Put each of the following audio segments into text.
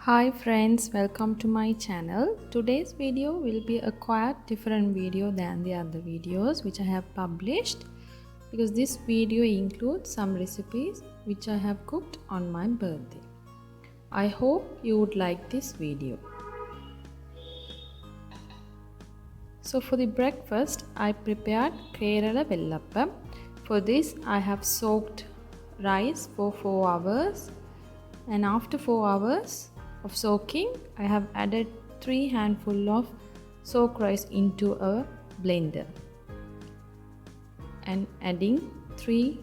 Hi friends, welcome to my channel. Today's video will be a quite different video than the other videos which I have published, because this video includes some recipes which I have cooked on my birthday. I hope you would like this video. So for the breakfast, I prepared Kerala Vellappam. For this, I have soaked rice for 4 hours, and after 4 hours of soaking, I have added 3 handfuls of soaked rice into a blender and adding 3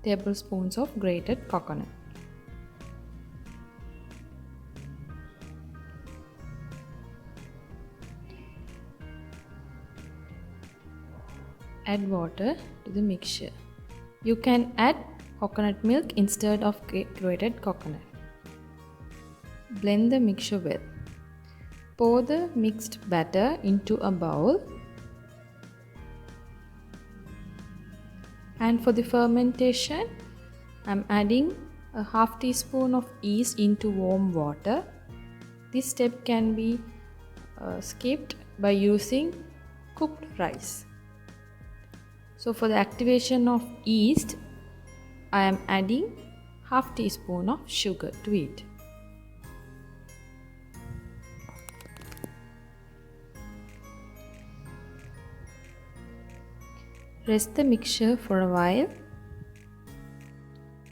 tablespoons of grated coconut. Add water to the mixture. You can add coconut milk instead of grated coconut. Blend the mixture well. Pour the mixed batter into a bowl. And for the fermentation, I'm adding a half teaspoon of yeast into warm water. This step can be skipped by using cooked rice. So for the activation of yeast, I am adding half teaspoon of sugar to it. Rest the mixture for a while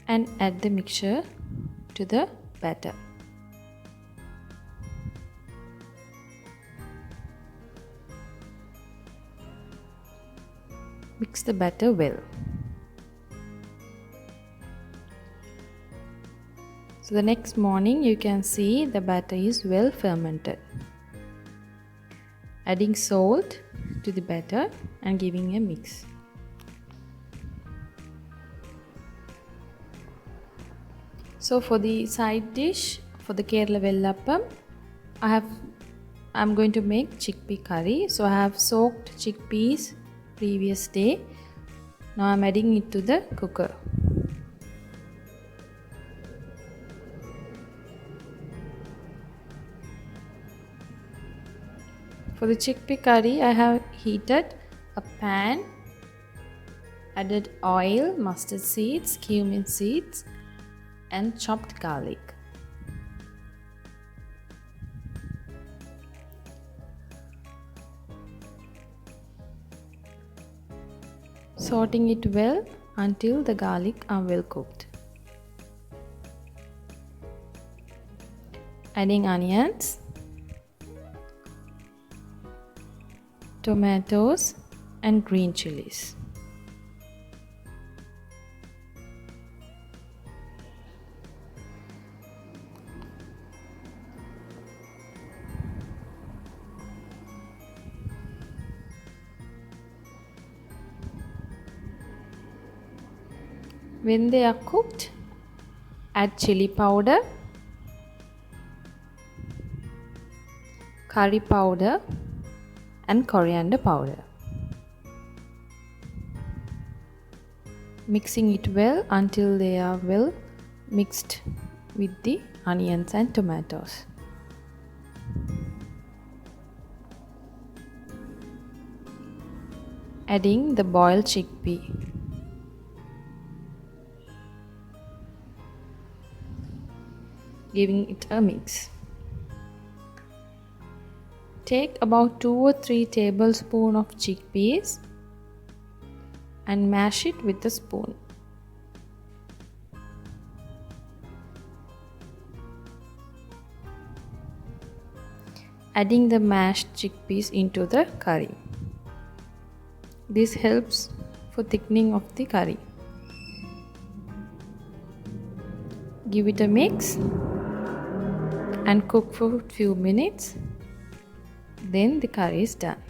and add the mixture to the batter. Mix the batter well. So the next morning you can see the batter is well fermented. Adding salt to the batter and giving a mix. So for the side dish, for the Kerala Vellappam, I'm going to make chickpea curry. So I have soaked chickpeas previous day. Now I'm adding it to the cooker. For the chickpea curry, I have heated a pan, added oil, mustard seeds, cumin seeds, and chopped garlic. Sauteing it well until the garlic are well cooked. Adding onions, tomatoes, and green chillies. When they are cooked, add chilli powder, curry powder, and coriander powder. Mixing it well until they are well mixed with the onions and tomatoes. Adding the boiled chickpea. Giving it a mix. Take about 2 or 3 tablespoons of chickpeas and mash it with a spoon. Adding the mashed chickpeas into the curry. This helps for thickening of the curry. Give it a mix and cook for a few minutes. Then the curry is done.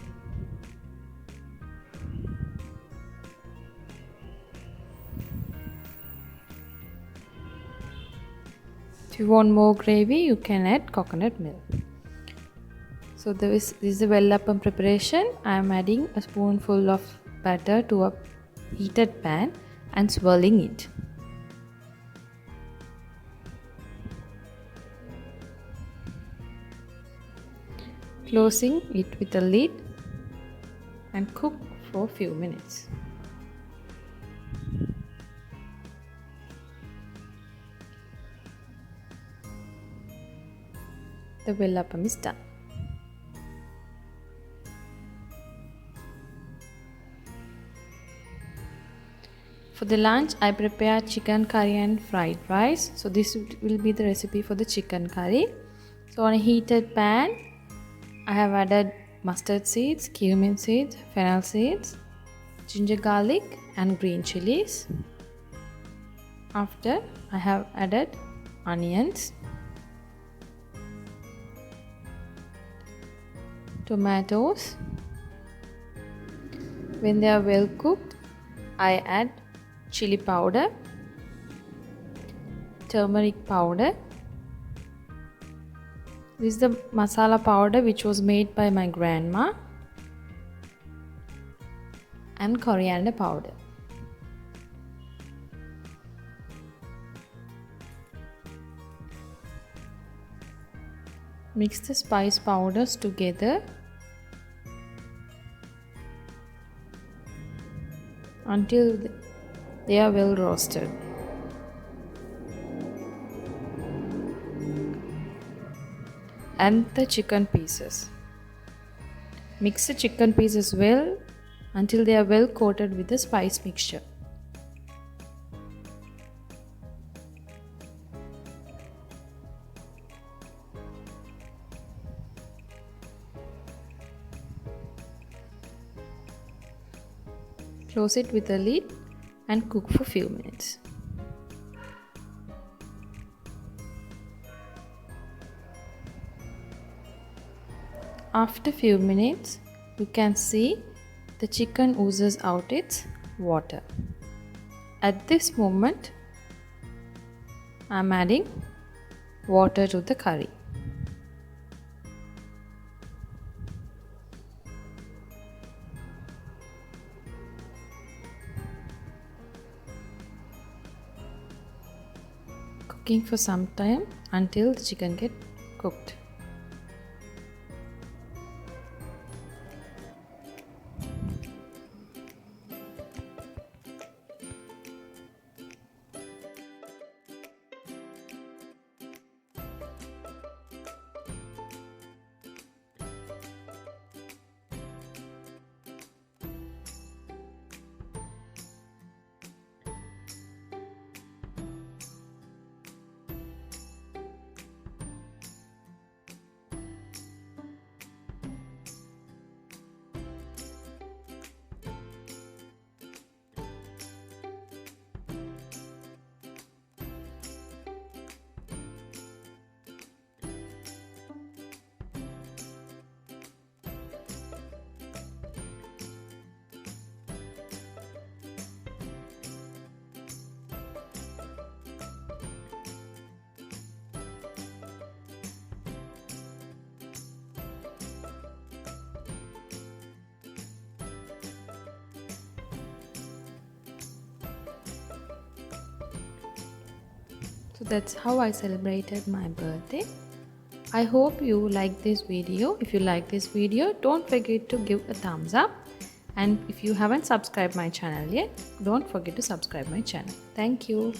If you want more gravy, you can add coconut milk. So this is the Vellappam preparation. I am adding a spoonful of batter to a heated pan and swirling it. closing it with a lid and cook for a few minutes. The Vellappam is done. For the lunch, I prepared chicken curry and fried rice. So this will be the recipe for the chicken curry. So on a heated pan, I have added mustard seeds, cumin seeds, fennel seeds, ginger garlic and green chillies. After, I have added onions, tomatoes. When they are well cooked, I add chili powder, turmeric powder. This is the masala powder which was made by my grandma, and coriander powder. Mix the spice powders together until they are well roasted. And the chicken pieces. Mix the chicken pieces well until they are well coated with the spice mixture. Close it with a lid and cook for few minutes. After few minutes, you can see the chicken oozes out its water. At this moment, I am adding water to the curry. Cooking for some time until the chicken gets cooked. So that's how I celebrated my birthday. I hope you like this video. If you like this video, don't forget to give a thumbs up. And if you haven't subscribed my channel yet, don't forget to subscribe my channel. Thank you.